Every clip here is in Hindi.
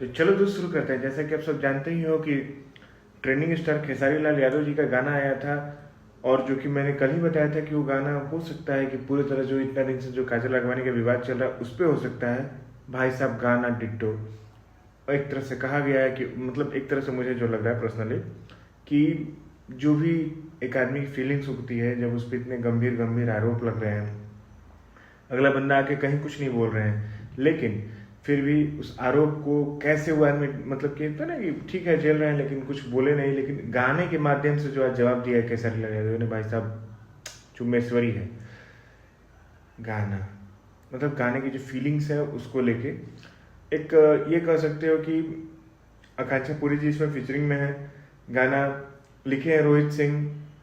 तो चलो दोस्त शुरू करते हैं। जैसा कि आप सब जानते ही हो कि ट्रेंडिंग स्टार खेसारी लाल यादव जी का गाना आया था, और जो कि मैंने कल ही बताया था कि वो गाना हो सकता है कि पूरी तरह जो इतना दिन से जो काजल राघवानी का विवाद चल रहा है उस पर हो सकता है। भाई साहब गाना डिट्टो। एक तरह से कहा गया है कि मतलब एक तरह से मुझे जो लग रहा है पर्सनली कि जो भी एक आदमी की फीलिंग्स होती है जब उस पर इतने गंभीर गंभीर आरोप लग रहे हैं, अगला बंदा आके कहीं कुछ नहीं बोल रहे हैं, लेकिन फिर भी उस आरोप को कैसे वो आदमी मतलब कि होता है ना कि ठीक है जेल रहे हैं लेकिन कुछ बोले नहीं, लेकिन गाने के माध्यम से जो आज जवाब दिया है केसरी लाल यादव ने, भाई साहब चुम्बेश्वरी है गाना। मतलब गाने की जो फीलिंग्स है उसको लेके एक ये कह सकते हो कि आकांक्षा पुरी जी इसमें फीचरिंग में है। गाना लिखे हैं रोहित सिंह,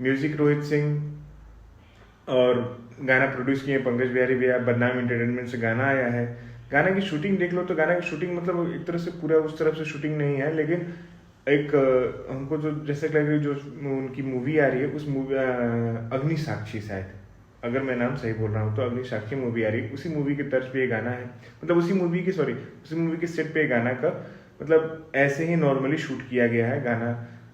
म्यूजिक रोहित सिंह, और गाना प्रोड्यूस किए पंकज बिहारी भैया। बदनाम एंटरटेनमेंट से गाना आया है। गाना की शूटिंग देख लो तो गाना की शूटिंग मतलब एक तरह से पूरा उस तरफ से शूटिंग नहीं है, लेकिन एक हमको जो जैसे लग रही जो उनकी मूवी आ रही है उस मूवी अग्नि साक्षी, शायद अगर मैं नाम सही बोल रहा हूँ तो अग्नि साक्षी मूवी आ रही है, उसी मूवी के तर्ज पे ये गाना है। मतलब उसी मूवी के सेट पे ये गाना का मतलब ऐसे ही नॉर्मली शूट किया गया है। गाना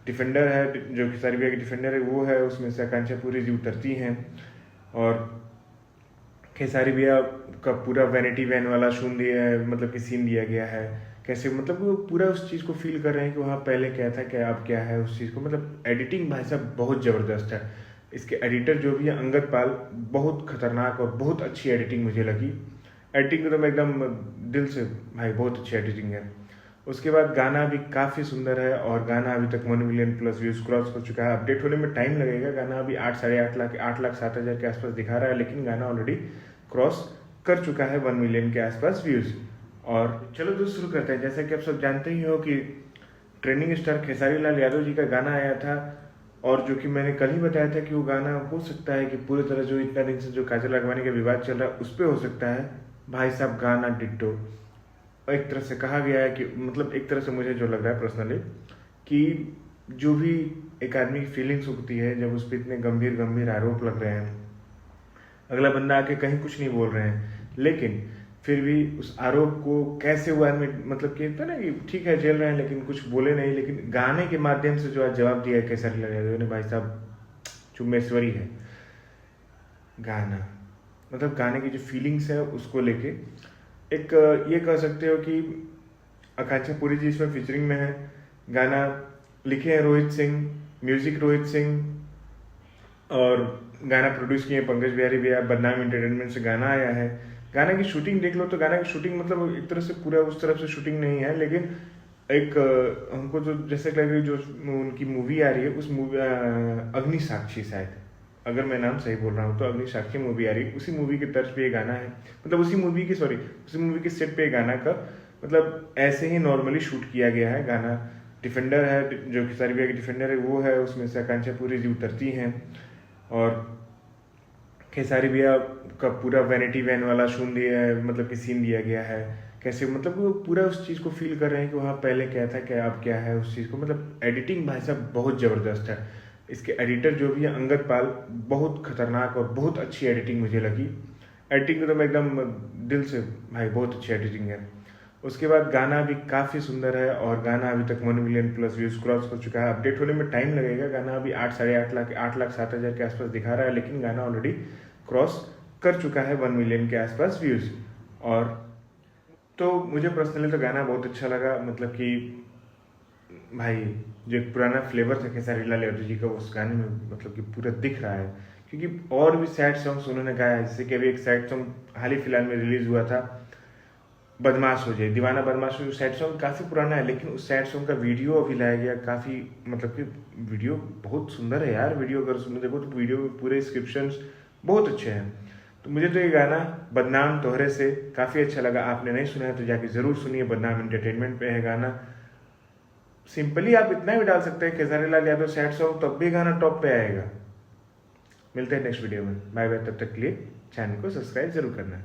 डिफेंडर है, जो खेसारी भैया की डिफेंडर है वो है, उसमें से आकांक्षा पूरी जी उतरती हैं और खेसारी भैया का पूरा वैनिटी वैन वाला मतलब कि सीन दिया गया है। कैसे मतलब वो पूरा उस चीज़ को फील कर रहे हैं कि वहाँ पहले क्या था क्या अब क्या है उस चीज़ को। मतलब एडिटिंग भाई साहब बहुत ज़बरदस्त है। इसके एडिटर जो भी है अंगद पाल, बहुत खतरनाक और बहुत अच्छी एडिटिंग मुझे लगी। एडिटिंग तो मैं एकदम दिल से, भाई बहुत अच्छी एडिटिंग है। उसके बाद गाना भी काफ़ी सुंदर है और गाना अभी तक 1 मिलियन प्लस व्यूज़ क्रॉस कर चुका है। अपडेट होने में टाइम लगेगा। गाना अभी 8 साढ़े 8 लाख 7 हज़ार के आसपास दिखा रहा है, लेकिन गाना ऑलरेडी क्रॉस कर चुका है 1 मिलियन के आसपास व्यूज़। और चलो दोस्त शुरू करते हैं। जैसा कि आप सब जानते ही हो कि ट्रेंडिंग स्टार खेसारी लाल यादव जी का गाना आया था, और जो कि मैंने कल ही बताया था कि वो गाना हो सकता है कि पूरी तरह जो इतना दिन से जो काजल राघवानी का विवाद चल रहा है उस पर हो सकता है। भाई साहब गाना डिट्टो। एक तरह से कहा गया है कि मतलब एक तरह से मुझे जो लग रहा है पर्सनली कि जो भी एक आदमी की फीलिंग्स होती है जब उस पर इतने गंभीर गंभीर आरोप लग रहे हैं, अगला बंदा आके कहीं कुछ नहीं बोल रहे हैं, लेकिन फिर भी उस आरोप को कैसे वो आदमी मतलब कि होता है ना कि ठीक है जेल रहे हैं लेकिन कुछ बोले नहीं, लेकिन गाने के माध्यम से जो आज जवाब दिया है केसरी लाल यादव ने, भाई साहब चुम्बेश्वरी है गाना। मतलब गाने की जो फीलिंग्स है उसको लेके एक ये कह सकते हो कि आकांक्षा पुरी जी इसमें फीचरिंग में है। गाना लिखे हैं रोहित सिंह, म्यूजिक रोहित सिंह, और गाना प्रोड्यूस किए पंकज बिहारी भैया। बदनाम एंटरटेनमेंट से गाना आया है। गाना की शूटिंग देख लो तो गाना की शूटिंग मतलब एक तरह से पूरा उस तरफ से शूटिंग नहीं है, लेकिन एक हमको जो जैसे लग रही जो उनकी मूवी आ रही है उस मूवी अग्नि साक्षी, शायद अगर मैं नाम सही बोल रहा हूँ तो अग्नि साक्षी मूवी आ रही है, उसी मूवी के तर्ज पे ये गाना है। मतलब उसी मूवी के सेट पे ये गाना का मतलब ऐसे ही नॉर्मली शूट किया गया है। गाना डिफेंडर है, जो खेसारी भैया की डिफेंडर है वो है, उसमें से आकांक्षा पूरी जी उतरती हैं और खेसारी भैया का पूरा वैनिटी वैन वाला मतलब कि सीन दिया गया है। कैसे मतलब वो पूरा उस चीज़ को फील कर रहे हैं कि वहाँ पहले क्या था क्या अब क्या है उस चीज़ को। मतलब एडिटिंग भाई साहब बहुत ज़बरदस्त है। इसके एडिटर जो भी है अंगद पाल, बहुत खतरनाक और बहुत अच्छी एडिटिंग मुझे लगी। एडिटिंग तो मैं एकदम दिल से, भाई बहुत अच्छी एडिटिंग है। उसके बाद गाना भी काफ़ी सुंदर है और गाना अभी तक 1 मिलियन प्लस व्यूज़ क्रॉस कर चुका है। अपडेट होने में टाइम लगेगा। गाना अभी 8 साढ़े 8 लाख 7 हज़ार के आसपास दिखा रहा है, लेकिन गाना ऑलरेडी क्रॉस कर चुका है 1 मिलियन के आसपास व्यूज़। और तो मुझे पर्सनली तो गाना बहुत अच्छा लगा। मतलब कि भाई जो एक पुराना फ्लेवर था खेसारी लाल यादव जी का उस गाने में मतलब कि पूरा दिख रहा है, क्योंकि और भी सैड सॉन्ग्स उन्होंने गाया है। जैसे कि अभी एक सैड सॉन्ग हाल ही फिलहाल में रिलीज हुआ था, बदमाश हो जाए, दीवाना बदमाश हो जाए। सैड सॉन्ग काफ़ी पुराना है, लेकिन उस सैड सॉन्ग का वीडियो अभी लाया गया काफ़ी, मतलब कि वीडियो बहुत सुंदर है यार। वीडियो अगर सुनने देखो तो वीडियो में पूरे स्क्रिप्शंस बहुत अच्छे हैं। तो मुझे तो ये गाना बदनाम तोहरे से काफ़ी अच्छा लगा। आपने नहीं सुना है तो जाके ज़रूर सुनिए। बदनाम एंटरटेनमेंट पे है गाना। सिंपली आप इतना भी डाल सकते हैं खेसारी लाल यादव सैड सॉन्ग, तब भी गाना टॉप पे आएगा। मिलते हैं नेक्स्ट वीडियो में। Bye bye. तब तक के लिए चैनल को सब्सक्राइब जरूर करना है।